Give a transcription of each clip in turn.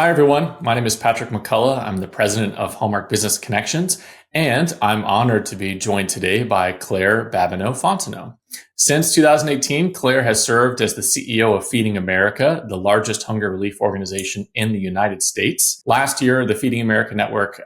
Hi, everyone. My name is Patrick McCullough. I'm the president of Hallmark Business Connections, and I'm honored to be joined today by Claire Babineaux-Fontenot. Since 2018, Claire has served as the CEO of Feeding America, the largest hunger relief organization in the United States. Last year, the Feeding America network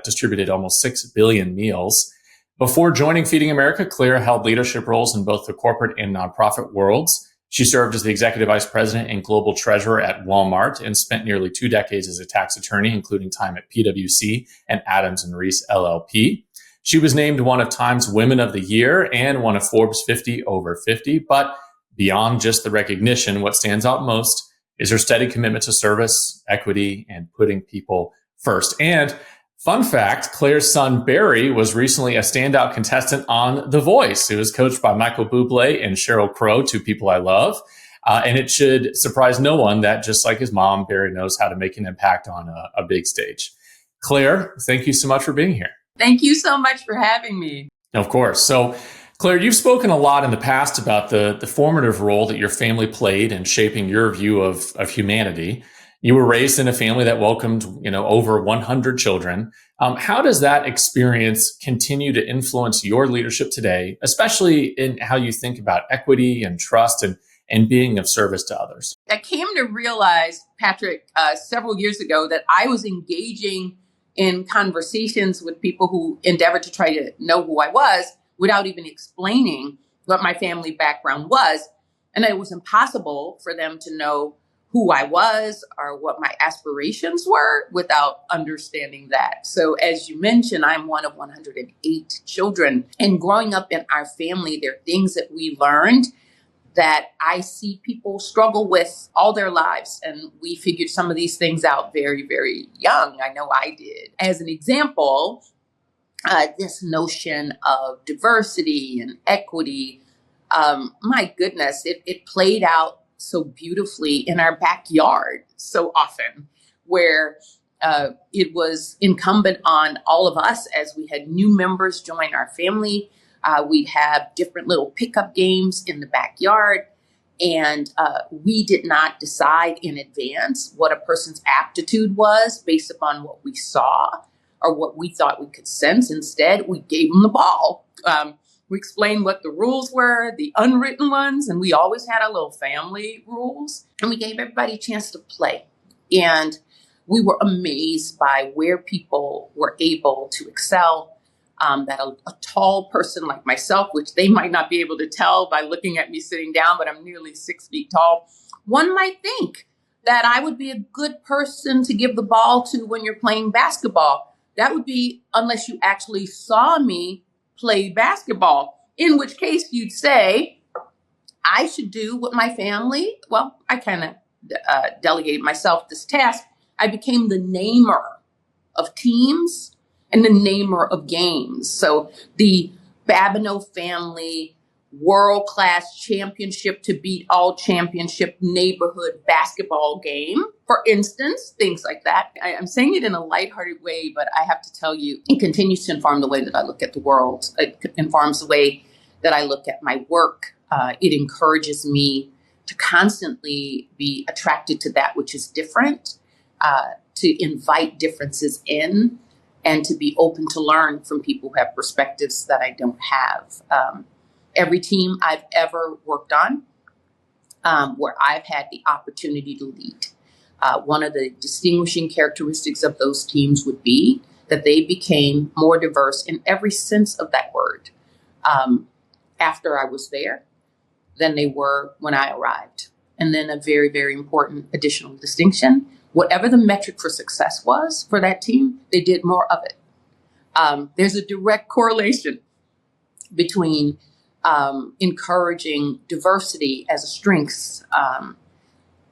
distributed almost 6 billion meals. Before joining Feeding America, Claire held leadership roles in both the corporate and nonprofit worlds. She served as the executive vice president and global treasurer at Walmart and spent nearly 2 decades as a tax attorney, including time at PwC and Adams and Reese LLP. She was named one of Time's Women of the Year and one of Forbes 50 over 50. But beyond just the recognition, what stands out most is her steady commitment to service, equity, and putting people first. And fun fact, Claire's son, Barry, was recently a standout contestant on The Voice. He was coached by Michael Bublé and Sheryl Crow, two people I love. And it should surprise no one that just like his mom, Barry knows how to make an impact on a big stage. Claire, thank you so much for being here. Thank you so much for having me. Of course. So, Claire, you've spoken a lot in the past about the formative role that your family played in shaping your view of humanity. You were raised in a family that welcomed, over 100 children. How does that experience continue to influence your leadership today, especially in how you think about equity and trust and being of service to others? I came to realize, Patrick, several years ago that I was engaging in conversations with people who endeavored to try to know who I was without even explaining what my family background was. And it was impossible for them to know who I was or what my aspirations were without understanding that. So as you mentioned, I'm one of 108 children. And growing up in our family, there are things that we learned that I see people struggle with all their lives. And we figured some of these things out very, very young. I know I did. As an example, this notion of diversity and equity, my goodness, it played out so beautifully in our backyard so often, where it was incumbent on all of us as we had new members join our family. We'd have different little pickup games in the backyard, and we did not decide in advance what a person's aptitude was based upon what we saw or what we thought we could sense. Instead, we gave them the ball. We explained what the rules were, the unwritten ones, and we always had our little family rules. And we gave everybody a chance to play. And we were amazed by where people were able to excel, that a tall person like myself, which they might not be able to tell by looking at me sitting down, but I'm nearly 6 feet tall. One might think that I would be a good person to give the ball to when you're playing basketball. That would be unless you actually saw me play basketball, in which case you'd say, I should do what my family, I kind of delegated myself this task. I became the namer of teams and the namer of games. So the Babineaux family world-class championship to beat all championship neighborhood basketball game, for instance, things like that. I'm saying it in a lighthearted way, but I have to tell you, it continues to inform the way that I look at the world. It informs the way that I look at my work. It encourages me to constantly be attracted to that which is different, to invite differences in, and to be open to learn from people who have perspectives that I don't have. Every team I've ever worked on, where I've had the opportunity to lead, one of the distinguishing characteristics of those teams would be that they became more diverse in every sense of that word after I was there than they were when I arrived. And then a very, very important additional distinction, whatever the metric for success was for that team, they did more of it. There's a direct correlation between encouraging diversity as a strength,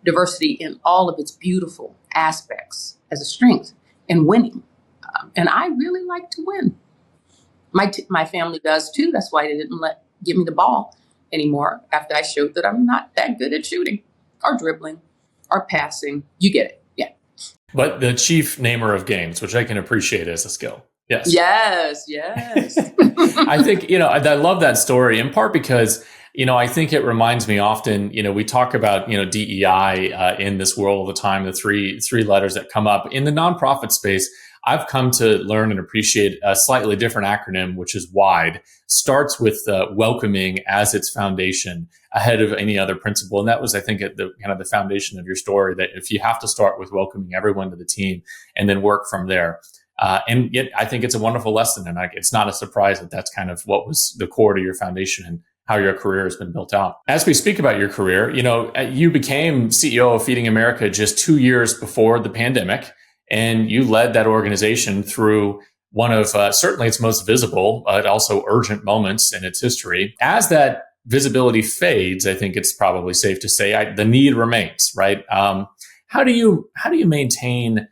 diversity in all of its beautiful aspects as a strength, and winning. And I really like to win. My family does too. That's why they didn't give me the ball anymore after I showed that I'm not that good at shooting or dribbling or passing. You get it. Yeah. But the chief namer of games, which I can appreciate as a skill. Yes. Yes. I think, I love that story in part because I think it reminds me often, we talk about, DEI in this world all the time, the three letters that come up. In the nonprofit space, I've come to learn and appreciate a slightly different acronym, which is WIDE, starts with welcoming as its foundation ahead of any other principle. And that was, I think, at the kind of the foundation of your story, that if you have to start with welcoming everyone to the team and then work from there. And yet I think it's a wonderful lesson. And it's not a surprise that that's kind of what was the core to your foundation and how your career has been built out. As we speak about your career, you became CEO of Feeding America just 2 years before the pandemic, and you led that organization through one of certainly its most visible, but also urgent moments in its history. As that visibility fades, I think it's probably safe to say the need remains, right? How do you maintain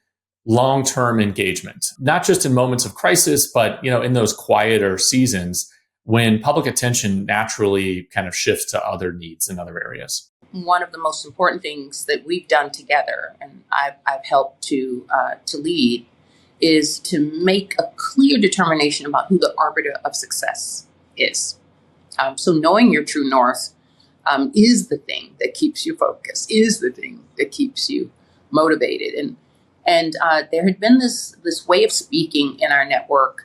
long-term engagement, not just in moments of crisis, but in those quieter seasons when public attention naturally kind of shifts to other needs in other areas? One of the most important things that we've done together, and I've helped to lead, is to make a clear determination about who the arbiter of success is. So knowing your true north is the thing that keeps you focused, is the thing that keeps you motivated. And there had been this way of speaking in our network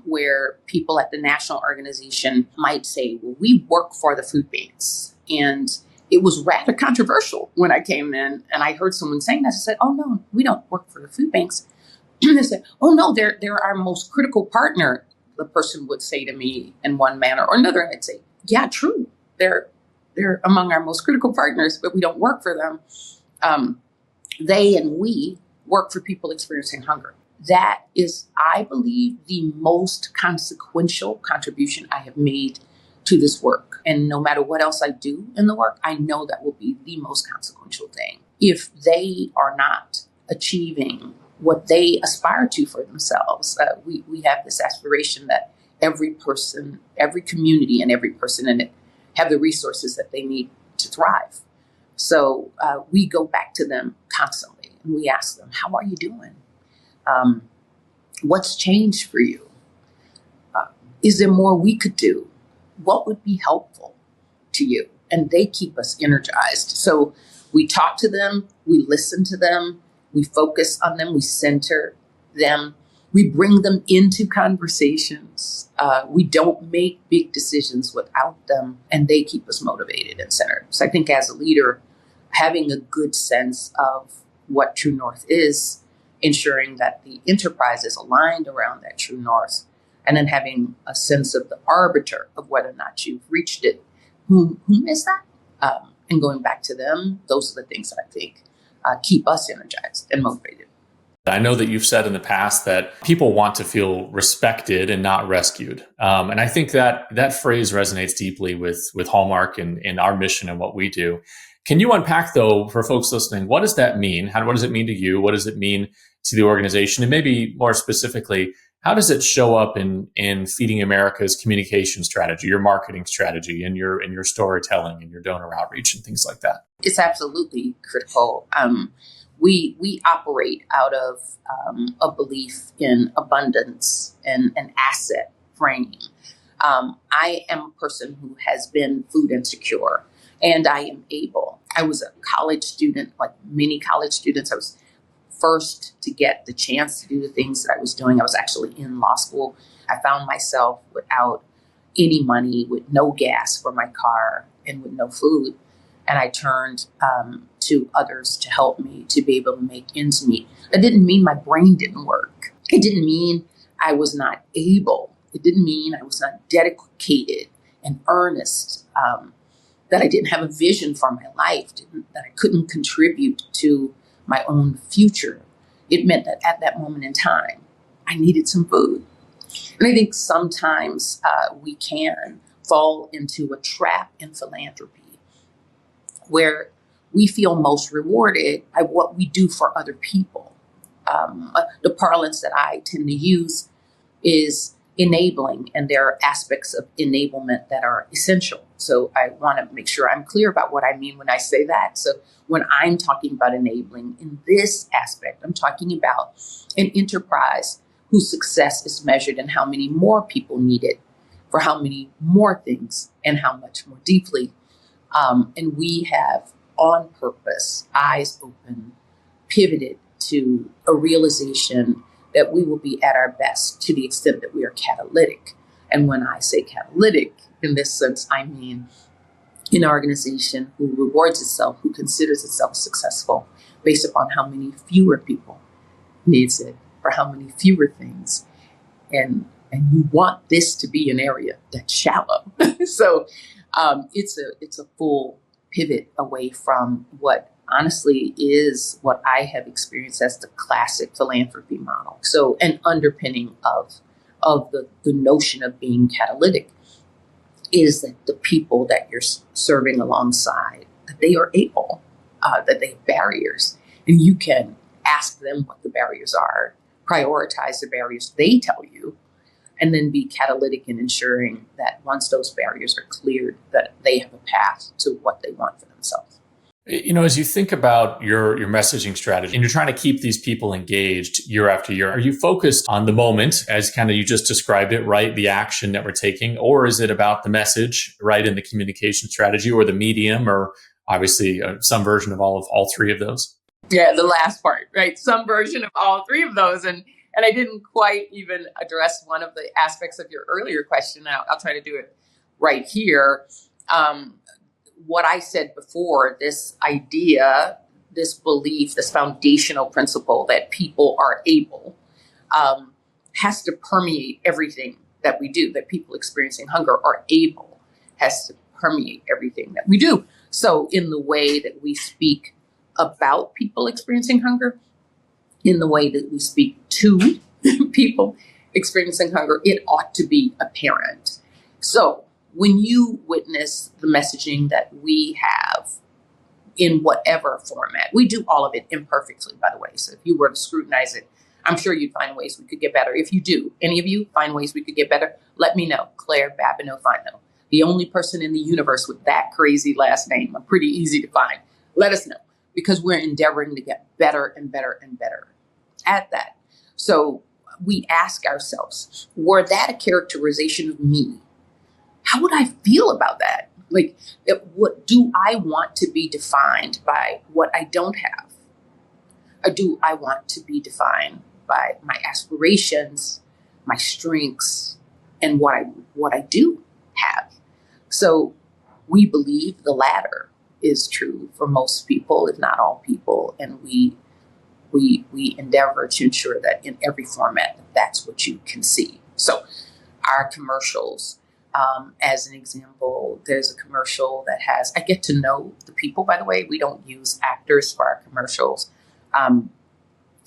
where people at the national organization might say, well, we work for the food banks. And it was rather controversial when I came in and I heard someone saying that. I said, oh, no, we don't work for the food banks. They said, oh, no, they're our most critical partner. The person would say to me in one manner or another, and I'd say, yeah, true. They're among our most critical partners, but we don't work for them. They and we work for people experiencing hunger. That is, I believe, the most consequential contribution I have made to this work. And no matter what else I do in the work, I know that will be the most consequential thing. If they are not achieving what they aspire to for themselves, we have this aspiration that every person, every community, and every person in it have the resources that they need to thrive. So we go back to them constantly and we ask them, how are you doing? What's changed for you? Is there more we could do? What would be helpful to you? And they keep us energized. So we talk to them, we listen to them, we focus on them, we center them, we bring them into conversations. We don't make big decisions without them, and they keep us motivated and centered. So I think as a leader, having a good sense of what True North is, ensuring that the enterprise is aligned around that True North, and then having a sense of the arbiter of whether or not you've reached it. Whom is that? And going back to them, those are the things that I think keep us energized and motivated. I know that you've said in the past that people want to feel respected and not rescued. And I think that phrase resonates deeply with Hallmark and our mission and what we do. Can you unpack, though, for folks listening, what does that mean? What does it mean to you? What does it mean to the organization? And maybe more specifically, how does it show up in Feeding America's communication strategy, your marketing strategy, and your storytelling and your donor outreach and things like that? It's absolutely critical. We operate out of a belief in abundance and an asset framing. I am a person who has been food insecure, and I am able. I was a college student, like many college students. I was first to get the chance to do the things that I was doing. I was actually in law school. I found myself without any money, with no gas for my car, and with no food. And I turned to others to help me to be able to make ends meet. That didn't mean my brain didn't work. It didn't mean I was not able. It didn't mean I was not dedicated and earnest, that I didn't have a vision for my life, that I couldn't contribute to my own future. It meant that at that moment in time, I needed some food. And I think sometimes we can fall into a trap in philanthropy where we feel most rewarded by what we do for other people. The parlance that I tend to use is enabling, and there are aspects of enablement that are essential. So I want to make sure I'm clear about what I mean when I say that. So when I'm talking about enabling in this aspect, I'm talking about an enterprise whose success is measured in how many more people need it for how many more things and how much more deeply. And we have, on purpose, eyes open, pivoted to a realization that we will be at our best to the extent that we are catalytic. And when I say catalytic, in this sense, I mean an organization who rewards itself, who considers itself successful based upon how many fewer people needs it, for how many fewer things. And you want this to be an area that's shallow. So it's a full pivot away from what honestly is what I have experienced as the classic philanthropy model. So an underpinning of the notion of being catalytic is that the people that you're serving alongside, that they are able, that they have barriers, and you can ask them what the barriers are, prioritize the barriers they tell you, and then be catalytic in ensuring that once those barriers are cleared, that they have a path to what they want for themselves. As you think about your messaging strategy and you're trying to keep these people engaged year after year, are you focused on the moment as kind of you just described it, right? The action that we're taking, or is it about the message, right? In the communication strategy or the medium, or obviously some version of all three of those? Yeah, the last part, right? Some version of all three of those. And I didn't quite even address one of the aspects of your earlier question. I'll try to do it right here. What I said before, this idea, this belief, this foundational principle that people are able, has to permeate everything that we do, that people experiencing hunger are able, has to permeate everything that we do. So in the way that we speak about people experiencing hunger, in the way that we speak to people experiencing hunger, it ought to be apparent. So when you witness the messaging that we have in whatever format, we do all of it imperfectly, by the way. So if you were to scrutinize it, I'm sure you'd find ways we could get better. If you do, any of you find ways we could get better, let me know. Claire Babineaux-Fontenot, the only person in the universe with that crazy last name. I'm pretty easy to find. Let us know, because we're endeavoring to get better and better and better at that. So we ask ourselves, were that a characterization of me? How would I feel about that? Like, what do I want to be defined by what I don't have? Or do I want to be defined by my aspirations, my strengths, and what I do have? So we believe the latter is true for most people, if not all people, and we endeavor to ensure that in every format, that's what you can see. So our commercials, as an example, there's a commercial that has, I get to know the people, by the way. We don't use actors for our commercials.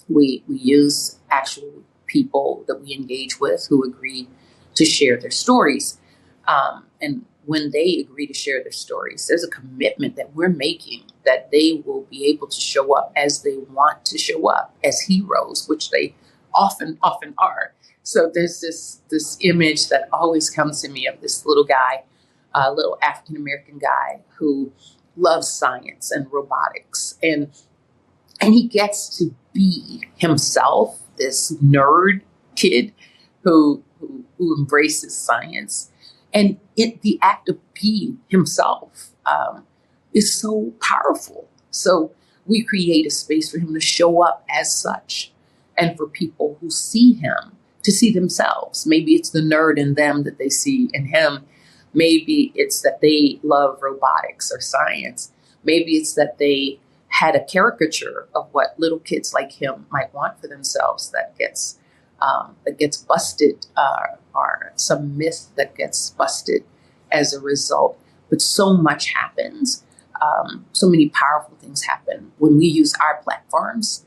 We use actual people that we engage with who agree to share their stories. And when they agree to share their stories, there's a commitment that we're making that they will be able to show up as they want to show up, as heroes, which they often are. So there's this image that always comes to me of this little guy, a little African-American guy who loves science and robotics. And he gets to be himself, this nerd kid who embraces science. And the act of being himself is so powerful. So we create a space for him to show up as such, and for people who see him to see themselves. Maybe it's the nerd in them that they see in him. Maybe it's that they love robotics or science. Maybe it's that they had a caricature of what little kids like him might want for themselves that gets busted, or some myth that gets busted as a result. But so much happens. So many powerful things happen when we use our platforms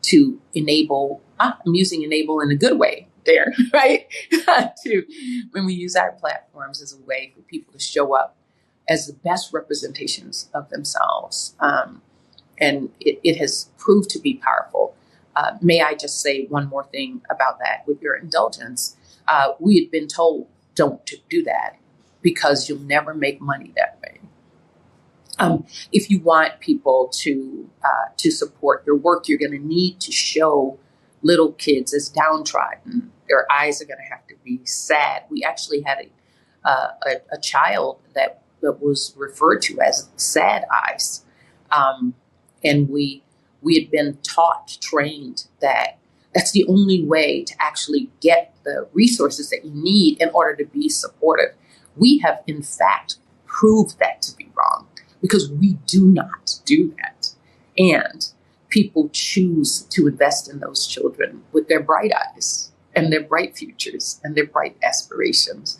to enable. I'm using enable in a good way there, right? When we use our platforms as a way for people to show up as the best representations of themselves. And it has proved to be powerful. May I just say one more thing about that, with your indulgence? We had been told, don't do that because you'll never make money that way. If you want people to support your work, you're going to need to show little kids as downtrodden their eyes are going to have to be sad. We actually had a child that was referred to as sad eyes. And we had been trained that that's the only way to actually get the resources that you need in order to be supportive. We have, in fact, proved that to be wrong because we do not do that. And people choose to invest in those children with their bright eyes and their bright futures and their bright aspirations.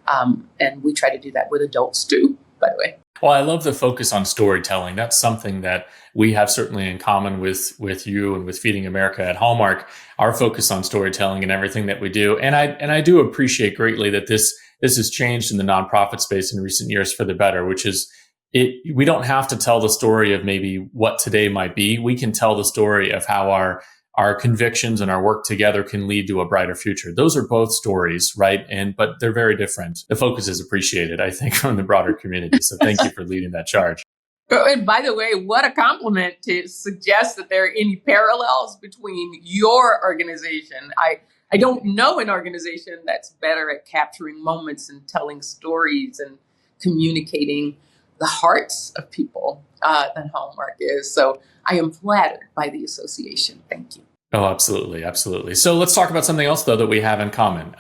And we try to do that with adults too, by the way. Well, I love the focus on storytelling. That's something that we have certainly in common with you and with Feeding America at Hallmark, our focus on storytelling and everything that we do. And I do appreciate greatly that this has changed in the nonprofit space in recent years for the better, which is we don't have to tell the story of maybe what today might be. We can tell the story of how our convictions and our work together can lead to a brighter future. Those are both stories, right? But they're very different. The focus is appreciated, I think, from the broader community. So thank you for leading that charge. And by the way, what a compliment to suggest that there are any parallels between your organization. I don't know an organization that's better at capturing moments and telling stories and communicating the hearts of people than Hallmark is. So I am flattered by the association. Thank you. Oh, absolutely. Absolutely. So let's talk about something else, though, that we have in common,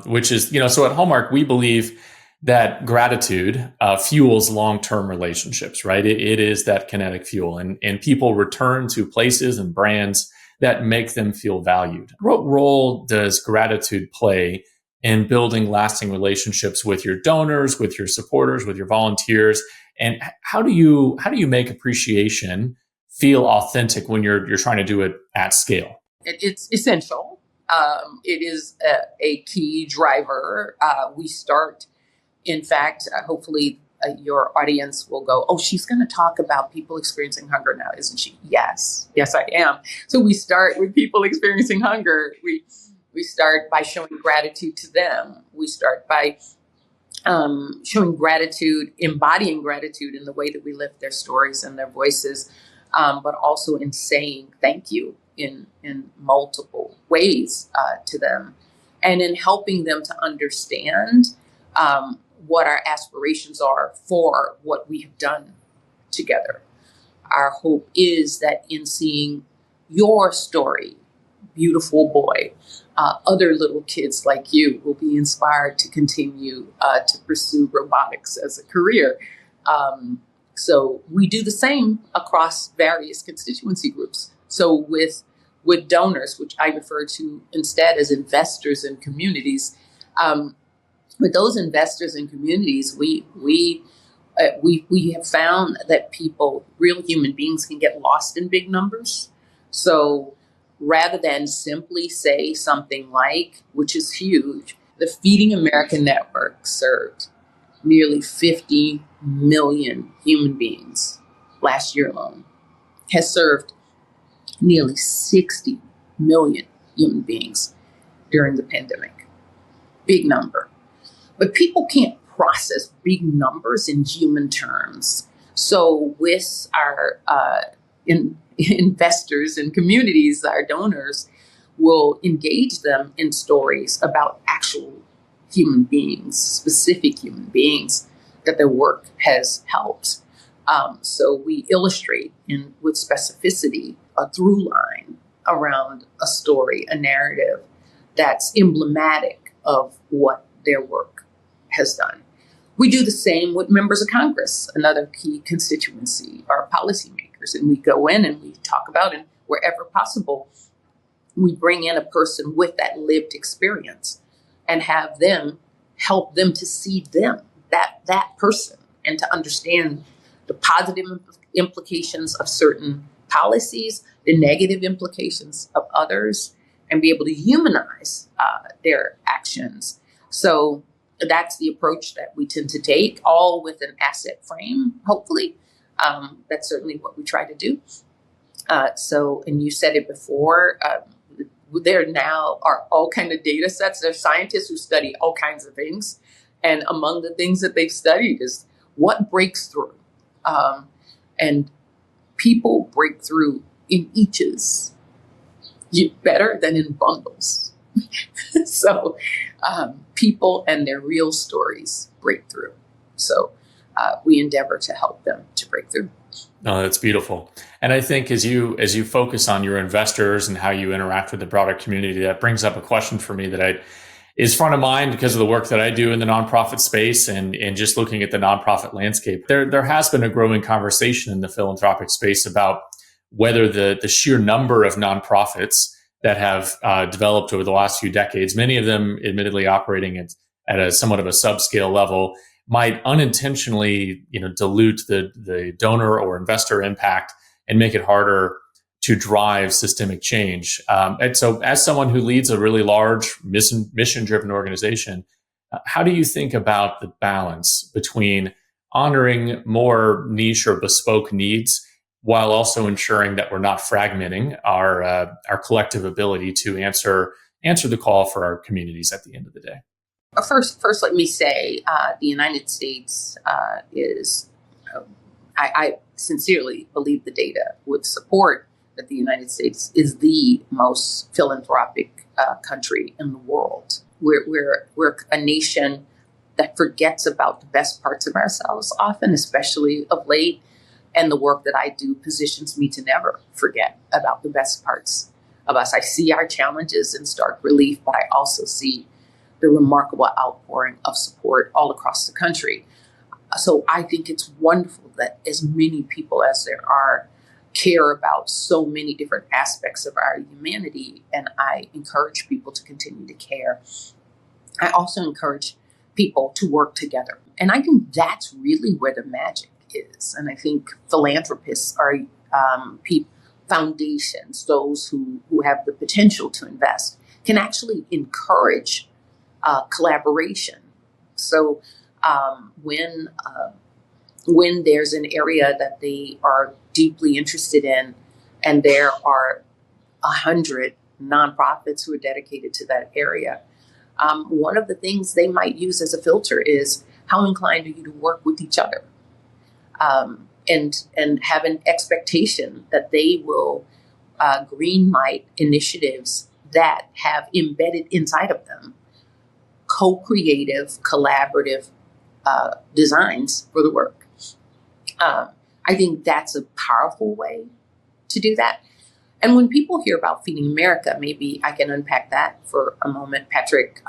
which is, so at Hallmark, we believe that gratitude fuels long-term relationships, right? It is that kinetic fuel, and people return to places and brands that make them feel valued. What role does gratitude play in building lasting relationships with your donors, with your supporters, with your volunteers? And how do you make appreciation feel authentic when you're trying to do it at scale? It's essential. It is a key driver. We start, in fact, hopefully your audience will go, oh, she's going to talk about people experiencing hunger now, isn't she? Yes, I am. So we start with people experiencing hunger. We start by showing gratitude to them. We start by showing gratitude, embodying gratitude in the way that we lift their stories and their voices, but also in saying thank you in multiple ways to them, and in helping them to understand what our aspirations are for what we have done together. Our hope is that in seeing your story, beautiful boy, other little kids like you will be inspired to continue to pursue robotics as a career. So we do the same across various constituency groups. So with donors, which I refer to instead as investors in communities, with those investors in communities, we have found that real human beings, can get lost in big numbers. So rather than simply say something like, which is huge, the Feeding America Network served nearly 50 million human beings last year alone, has served nearly 60 million human beings during the pandemic. Big number. But people can't process big numbers in human terms. So with our investors and communities, our donors, will engage them in stories about actual human beings, specific human beings that their work has helped. So we illustrate with specificity a through line around a story, a narrative that's emblematic of what their work has done. We do the same with members of Congress, another key constituency, our policymakers, and we go in and we talk about, and wherever possible, we bring in a person with that lived experience and have them help them to see that person, and to understand the positive implications of certain policies, the negative implications of others, and be able to humanize their actions. So that's the approach that we tend to take, all with an asset frame, hopefully. That's certainly what we try to do. And you said it before, there now are all kinds of data sets. There are scientists who study all kinds of things. And among the things that they've studied is what breaks through. And people break through in eaches better than in bundles. So people and their real stories break through. So we endeavor to help them to break through. No, that's beautiful. And I think as you focus on your investors and how you interact with the broader community, that brings up a question for me that is front of mind because of the work that I do in the nonprofit space and just looking at the nonprofit landscape. There has been a growing conversation in the philanthropic space about whether the sheer number of nonprofits that have developed over the last few decades, many of them admittedly operating at a somewhat of a subscale level, might unintentionally, dilute the donor or investor impact and make it harder to drive systemic change. And so, as someone who leads a really large mission-driven organization, how do you think about the balance between honoring more niche or bespoke needs while also ensuring that we're not fragmenting our collective ability to answer the call for our communities at the end of the day? First, let me say the United States is. I sincerely believe the data would support that the United States is the most philanthropic country in the world. We're a nation that forgets about the best parts of ourselves often, especially of late. And the work that I do positions me to never forget about the best parts of us. I see our challenges in stark relief, but I also see the remarkable outpouring of support all across the country. So I think it's wonderful that as many people as there are care about so many different aspects of our humanity, and I encourage people to continue to care. I also encourage people to work together. And I think that's really where the magic is. And I think philanthropists are foundations, those who have the potential to invest, can actually encourage collaboration. So when there's an area that they are deeply interested in, and there are 100 nonprofits who are dedicated to that area, one of the things they might use as a filter is how inclined are you to work with each other, and have an expectation that they will greenlight initiatives that have embedded inside of them co-creative, collaborative designs for the work. I think that's a powerful way to do that. And when people hear about Feeding America, maybe I can unpack that for a moment, Patrick.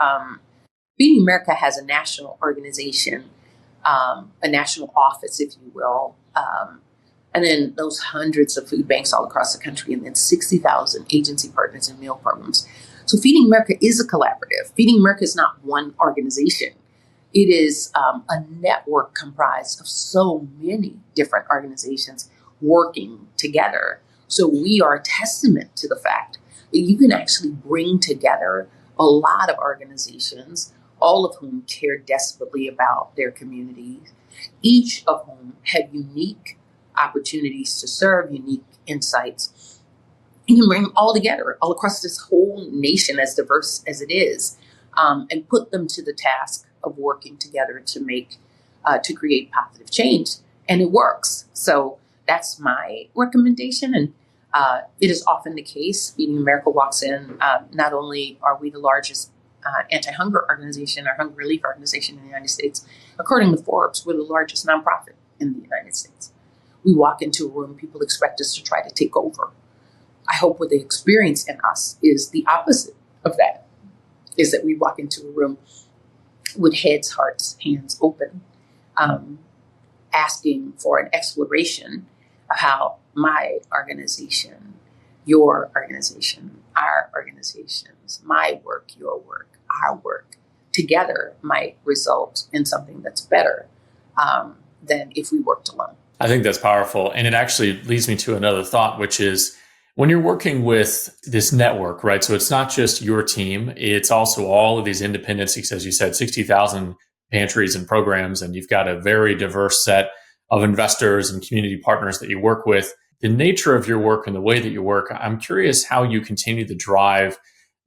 Feeding America has a national organization, a national office, if you will, and then those hundreds of food banks all across the country, and then 60,000 agency partners and meal programs. So Feeding America is a collaborative. Feeding America is not one organization. It is a network comprised of so many different organizations working together. So we are a testament to the fact that you can actually bring together a lot of organizations, all of whom care desperately about their communities, each of whom have unique opportunities to serve, unique insights. You can bring them all together, all across this whole nation, as diverse as it is, and put them to the task of working together to create positive change. And it works. So that's my recommendation. And it is often the case. Feeding America walks in. Not only are we the largest anti-hunger organization or hunger relief organization in the United States, according to Forbes, we're the largest nonprofit in the United States. We walk into a room, people expect us to try to take over. I hope what they experience in us is the opposite of that, is that we walk into a room with heads, hearts, hands open, asking for an exploration of how my organization, your organization, our organizations, my work, your work, our work, together might result in something that's better than if we worked alone. I think that's powerful. And it actually leads me to another thought, which is when you're working with this network, right? So it's not just your team, it's also all of these independents, as you said, 60,000 pantries and programs, and you've got a very diverse set of investors and community partners that you work with. The nature of your work and the way that you work, I'm curious how you continue to drive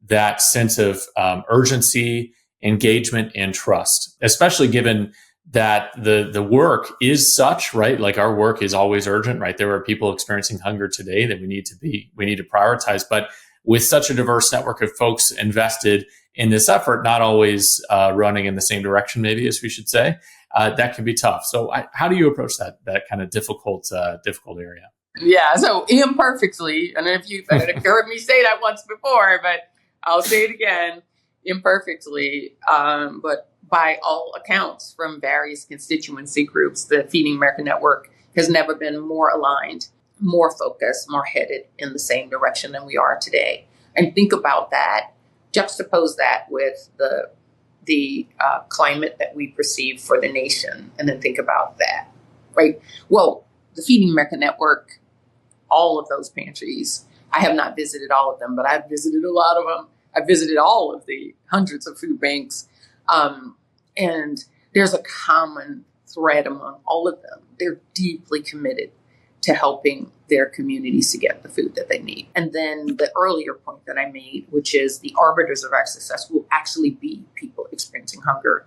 that sense of urgency, engagement, and trust, especially given that the work is such, right? Like our work is always urgent, right? There are people experiencing hunger today that we need to prioritize. But with such a diverse network of folks invested in this effort, not always running in the same direction, maybe, as we should say, that can be tough. So how do you approach that kind of difficult area? Yeah, so imperfectly, and if you've heard me say that once before, but I'll say it again, imperfectly, but by all accounts from various constituency groups, the Feeding America Network has never been more aligned, more focused, more headed in the same direction than we are today. And think about that, juxtapose that with the climate that we perceive for the nation, and then think about that, right? Well, the Feeding America Network, all of those pantries, I have not visited all of them, but I've visited a lot of them. I've visited all of the hundreds of food banks. And there's a common thread among all of them. They're deeply committed to helping their communities to get the food that they need. And then the earlier point that I made, which is the arbiters of our success will actually be people experiencing hunger.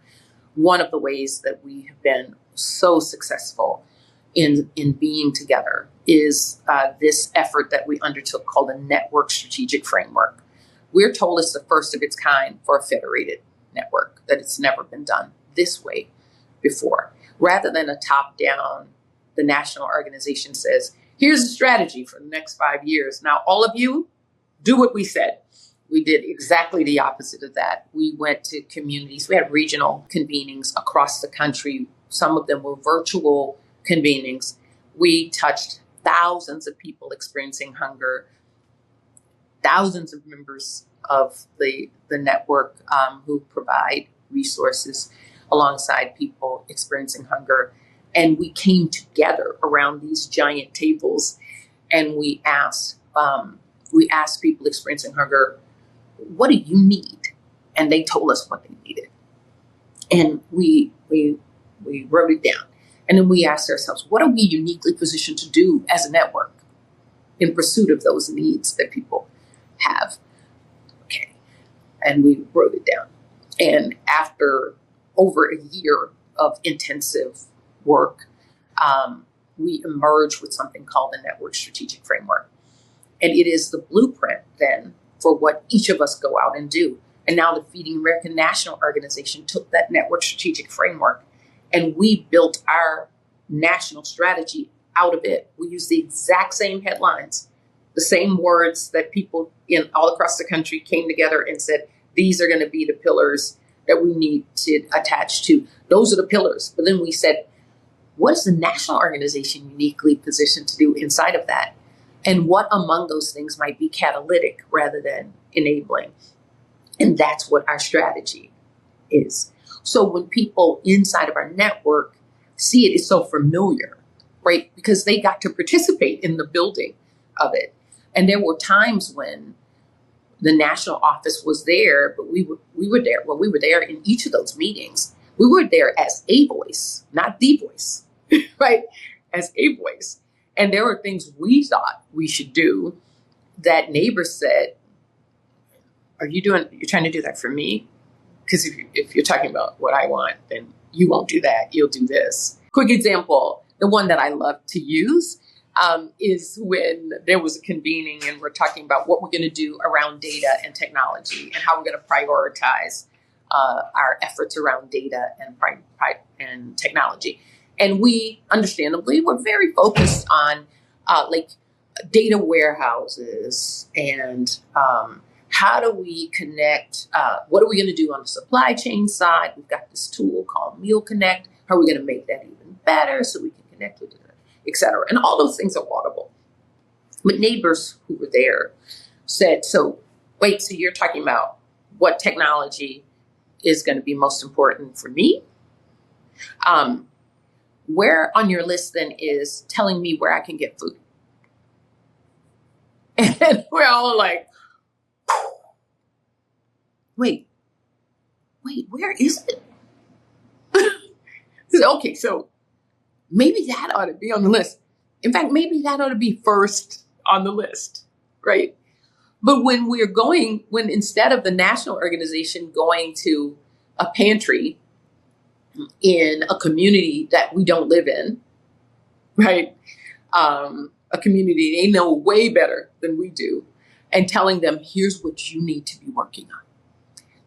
One of the ways that we have been so successful in being together is this effort that we undertook called a network strategic framework. We're told it's the first of its kind for a federated network, that it's never been done this way before. Rather than a top-down, the national organization says, here's a strategy for the next 5 years. Now, all of you, do what we said. We did exactly the opposite of that. We went to communities. We had regional convenings across the country. Some of them were virtual convenings. We touched thousands of people experiencing hunger, thousands of members of the network who provide resources alongside people experiencing hunger. And we came together around these giant tables, and we asked people experiencing hunger, what do you need? And they told us what they needed. And we wrote it down. And then we asked ourselves, what are we uniquely positioned to do as a network in pursuit of those needs that people have? Okay. And we wrote it down. And after over a year of intensive work, we emerged with something called the Network Strategic Framework. And it is the blueprint then for what each of us go out and do. And now the Feeding America National Organization took that Network Strategic Framework, and we built our national strategy out of it. We use the exact same headlines, the same words that people in all across the country came together and said, these are going to be the pillars that we need to attach to. Those are the pillars. But then we said, what is the national organization uniquely positioned to do inside of that? And what among those things might be catalytic rather than enabling? And that's what our strategy is. So when people inside of our network see it, it's so familiar, right? Because they got to participate in the building of it. And there were times when the national office was there, but we were there. Well, we were there in each of those meetings. We were there as a voice, not the voice, right? As a voice. And there were things we thought we should do that neighbors said, you're trying to do that for me? Because if you're talking about what I want, then you won't do that. You'll do this. Quick example, the one that I love to use is when there was a convening and we're talking about what we're going to do around data and technology and how we're going to prioritize our efforts around data and technology. And we, understandably, were very focused on like data warehouses and how do we connect, what are we going to do on the supply chain side? We've got this tool called Meal Connect. How are we going to make that even better so we can connect with it, et cetera? And all those things are laudable. But neighbors who were there said, so you're talking about what technology is going to be most important for me? Where on your list then is telling me where I can get food? And we're all like, wait, where is it? Okay, so maybe that ought to be on the list. In fact, maybe that ought to be first on the list, right? But when instead of the national organization going to a pantry in a community that we don't live in, right? A community they know way better than we do. and telling them, here's what you need to be working on.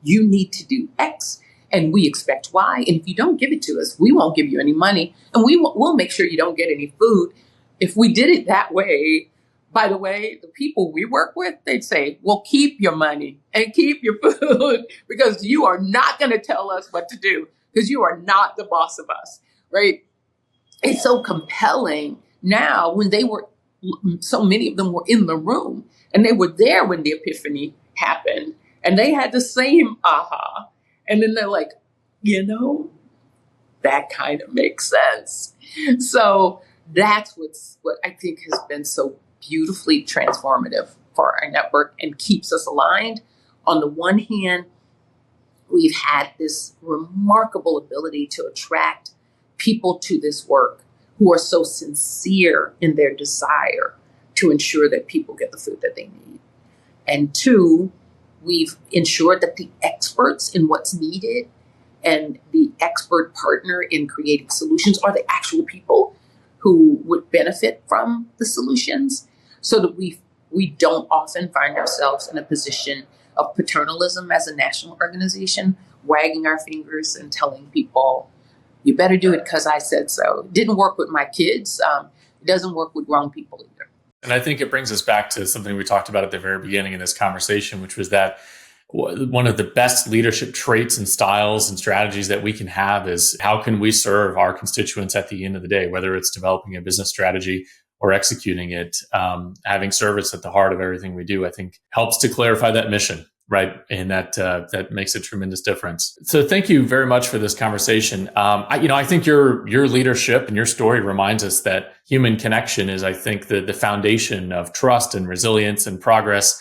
You need to do X and we expect Y. And if you don't give it to us, we won't give you any money and we'll make sure you don't get any food. If we did it that way, by the way, the people we work with, they'd say, well, keep your money and keep your food because you are not going to tell us what to do because you are not the boss of us, right? It's so compelling now when so many of them were in the room and they were there when the epiphany happened and they had the same aha. And then they're like, that kind of makes sense. So that's what I think has been so beautifully transformative for our network and keeps us aligned. On the one hand, we've had this remarkable ability to attract people to this work who are so sincere in their desire to ensure that people get the food that they need. And two, we've ensured that the experts in what's needed and the expert partner in creating solutions are the actual people who would benefit from the solutions, so that we don't often find ourselves in a position of paternalism as a national organization, wagging our fingers and telling people, you better do it because I said so. It didn't work with my kids. It doesn't work with grown people either. And I think it brings us back to something we talked about at the very beginning of this conversation, which was that one of the best leadership traits and styles and strategies that we can have is how can we serve our constituents at the end of the day, whether it's developing a business strategy or executing it. Having service at the heart of everything we do, I think, helps to clarify that mission, right? And that makes a tremendous difference. So thank you very much for this conversation. I think your leadership and your story reminds us that human connection is, I think, the foundation of trust and resilience and progress.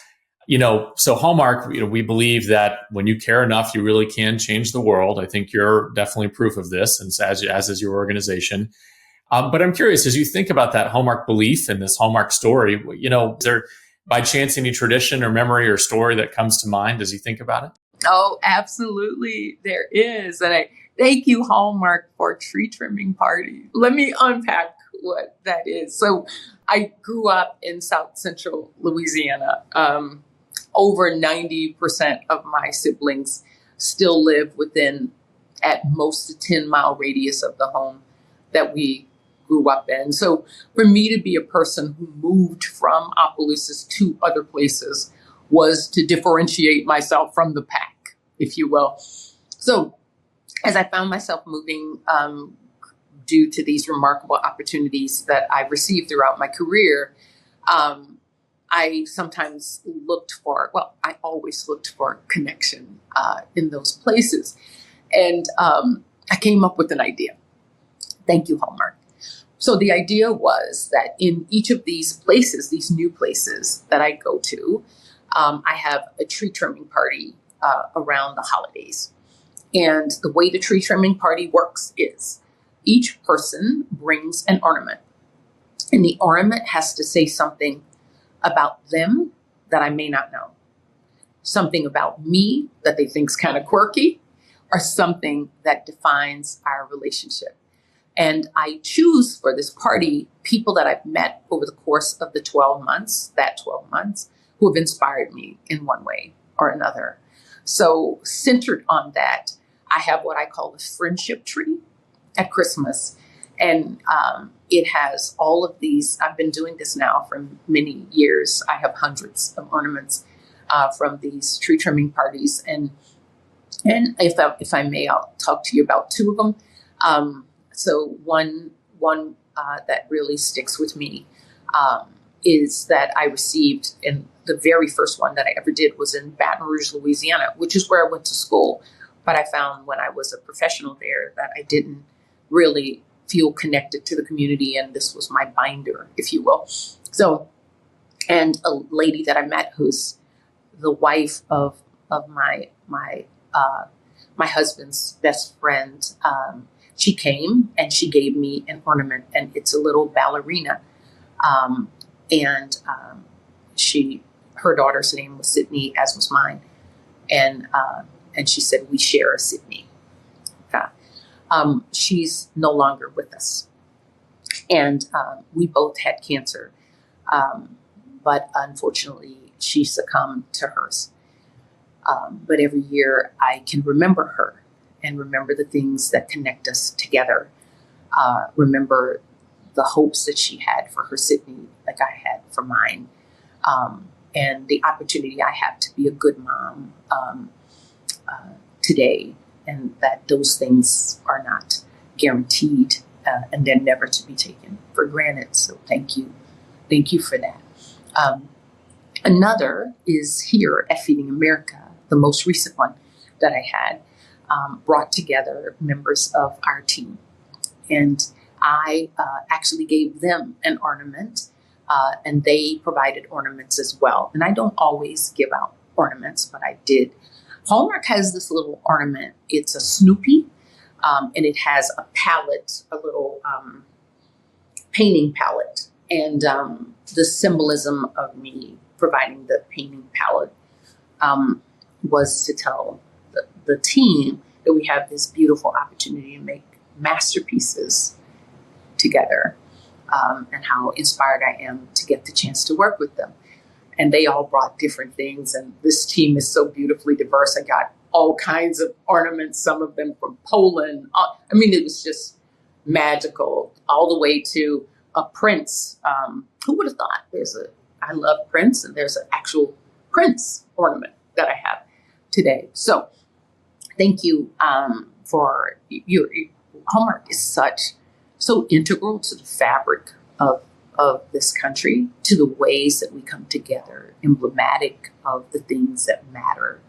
So Hallmark, we believe that when you care enough, you really can change the world. I think you're definitely proof of this, and as is your organization. But I'm curious, as you think about that Hallmark belief and this Hallmark story, is there by chance any tradition or memory or story that comes to mind as you think about it? Oh, absolutely. There is. And I thank you, Hallmark, for tree trimming party. Let me unpack what that is. So I grew up in South Central Louisiana. Over 90% of my siblings still live within at most a 10-mile radius of the home that we grew up in. So for me to be a person who moved from Opelousas to other places was to differentiate myself from the pack, if you will. So as I found myself moving due to these remarkable opportunities that I received throughout my career, I sometimes I always looked for connection in those places. And I came up with an idea. Thank you, Hallmark. So the idea was that in each of these places, these new places that I go to, I have a tree trimming party around the holidays. And the way the tree trimming party works is each person brings an ornament. And the ornament has to say something about them that I may not know, something about me that they think's kind of quirky, or something that defines our relationship. And I choose for this party people that I've met over the course of the 12 months, who have inspired me in one way or another. So centered on that, I have what I call the friendship tree at Christmas. And it has all of these. I've been doing this now for many years. I have hundreds of ornaments from these tree trimming parties. And if I may, I'll talk to you about two of them. So one that really sticks with me is that I received, and the very first one that I ever did was in Baton Rouge, Louisiana, which is where I went to school. But I found when I was a professional there that I didn't really feel connected to the community, and this was my binder, if you will. So, and a lady that I met who's the wife of my husband's best friend, she came and she gave me an ornament, and it's a little ballerina, and her daughter's name was Sydney, as was mine, and she said, we share a Sydney. She's no longer with us. And we both had cancer. But unfortunately, she succumbed to hers. But every year I can remember her and remember the things that connect us together. Remember the hopes that she had for her Sydney, like I had for mine, and the opportunity I have to be a good mom today, and that those things are not guaranteed, and they're never to be taken for granted. So thank you for that. Another is here at Feeding America, the most recent one that I had, brought together members of our team. And I actually gave them an ornament, and they provided ornaments as well. And I don't always give out ornaments, but I did. Hallmark has this little ornament. It's a Snoopy, and it has a palette, a little painting palette. And the symbolism of me providing the painting palette was to tell the team that we have this beautiful opportunity to make masterpieces together, and how inspired I am to get the chance to work with them. And they all brought different things, and this team is so beautifully diverse. I got all kinds of ornaments, some of them from Poland. I mean, it was just magical, all the way to a Prince. Who would have thought? I love Prince, and there's an actual Prince ornament that I have today. So thank you for your Hallmark is so integral to the fabric of this country, to the ways that we come together, emblematic of the things that matter,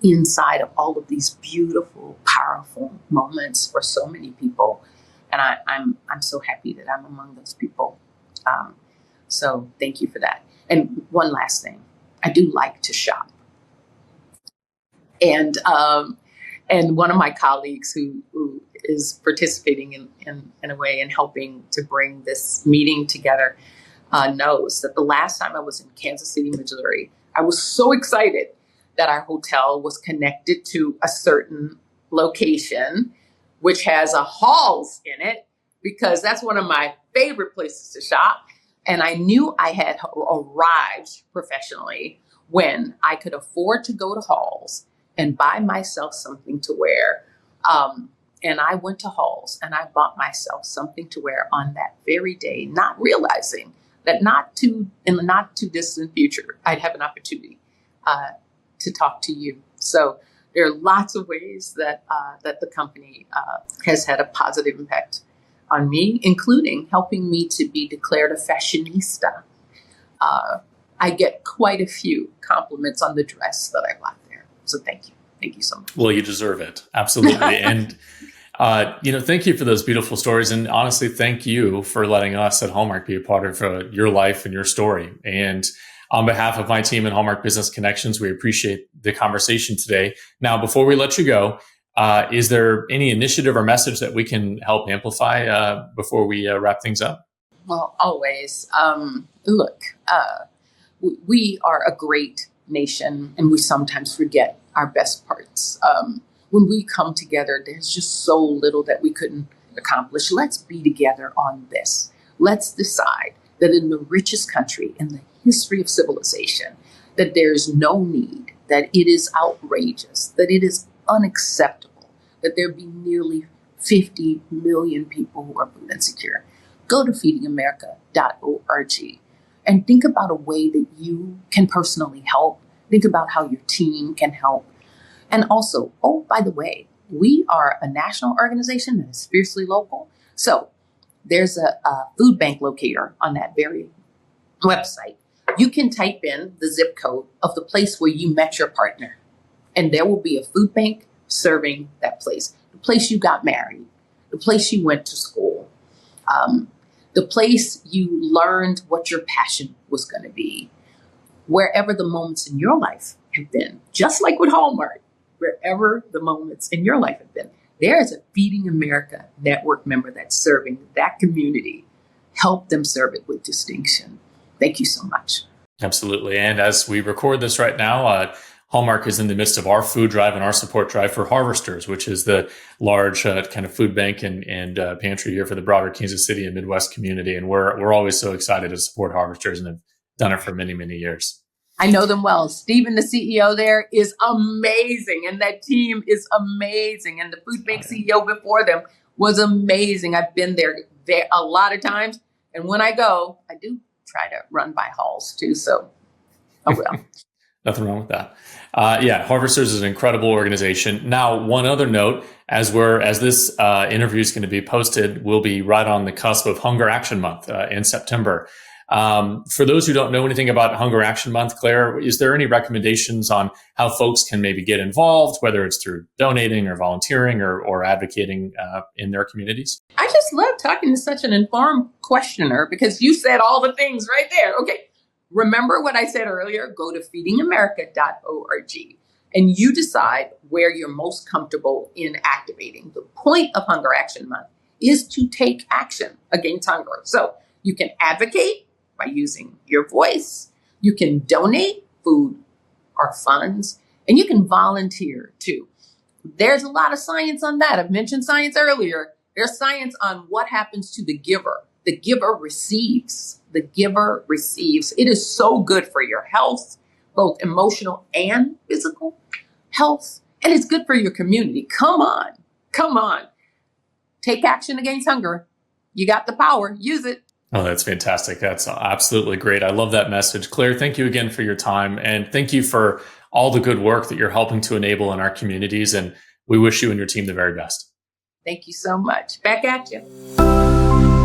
inside of all of these beautiful, powerful moments for so many people. And I'm so happy that I'm among those people. So thank you for that. And one last thing, I do like to shop. And one of my colleagues who is participating in a way in helping to bring this meeting together knows that the last time I was in Kansas City, Missouri, I was so excited that our hotel was connected to a certain location, which has a Halls in it, because that's one of my favorite places to shop. And I knew I had arrived professionally when I could afford to go to Halls and buy myself something to wear. And I went to Halls and I bought myself something to wear on that very day, not realizing that in the not too distant future, I'd have an opportunity to talk to you. So there are lots of ways that the company has had a positive impact on me, including helping me to be declared a fashionista. I get quite a few compliments on the dress that I bought there. So thank you. Thank you so much. Well, you deserve it. Absolutely. And, thank you for those beautiful stories. And honestly, thank you for letting us at Hallmark be a part of your life and your story. And on behalf of my team at Hallmark Business Connections, we appreciate the conversation today. Now, before we let you go, is there any initiative or message that we can help amplify before we wrap things up? Well, always. Look, we are a great nation, and we sometimes forget our best parts. When we come together, there's just so little that we couldn't accomplish. Let's be together on this. Let's decide that in the richest country in the history of civilization, that there's no need, that it is outrageous, that it is unacceptable, that there be nearly 50 million people who are food insecure. Go to feedingamerica.org and think about a way that you can personally help. Think about how your team can help. And also, oh, by the way, we are a national organization that is fiercely local. So there's a food bank locator on that very website. You can type in the zip code of the place where you met your partner, and there will be a food bank serving that place. The place you got married, the place you went to school, the place you learned what your passion was going to be. Wherever the moments in your life have been, just like with Hallmark, wherever the moments in your life have been, there is a Feeding America network member that's serving that community. Help them serve it with distinction. Thank you so much. Absolutely. And as we record this right now, Hallmark is in the midst of our food drive and our support drive for Harvesters, which is the large kind of food bank and pantry here for the broader Kansas City and Midwest community. And we're always so excited to support Harvesters and have done it for many, many years. I know them well. Stephen, the CEO there, is amazing. And that team is amazing. And the food bank CEO before them was amazing. I've been there a lot of times. And when I go, I do try to run by halls too. So I will. Nothing wrong with that. Harvesters is an incredible organization. Now, one other note, as this interview is going to be posted, we'll be right on the cusp of Hunger Action Month in September. For those who don't know anything about Hunger Action Month, Claire, is there any recommendations on how folks can maybe get involved, whether it's through donating or volunteering or advocating in their communities? I just love talking to such an informed questioner because you said all the things right there. Okay. Remember what I said earlier? Go to feedingamerica.org and you decide where you're most comfortable in activating. The point of Hunger Action Month is to take action against hunger. So you can advocate by using your voice. You can donate food or funds, and you can volunteer too. There's a lot of science on that. I've mentioned science earlier. There's science on what happens to the giver. The giver receives. The giver receives. It is so good for your health, both emotional and physical health. And it's good for your community. Come on. Come on. Take action against hunger. You got the power. Use it. Oh, that's fantastic. That's absolutely great. I love that message. Claire, thank you again for your time. And thank you for all the good work that you're helping to enable in our communities. And we wish you and your team the very best. Thank you so much. Back at you.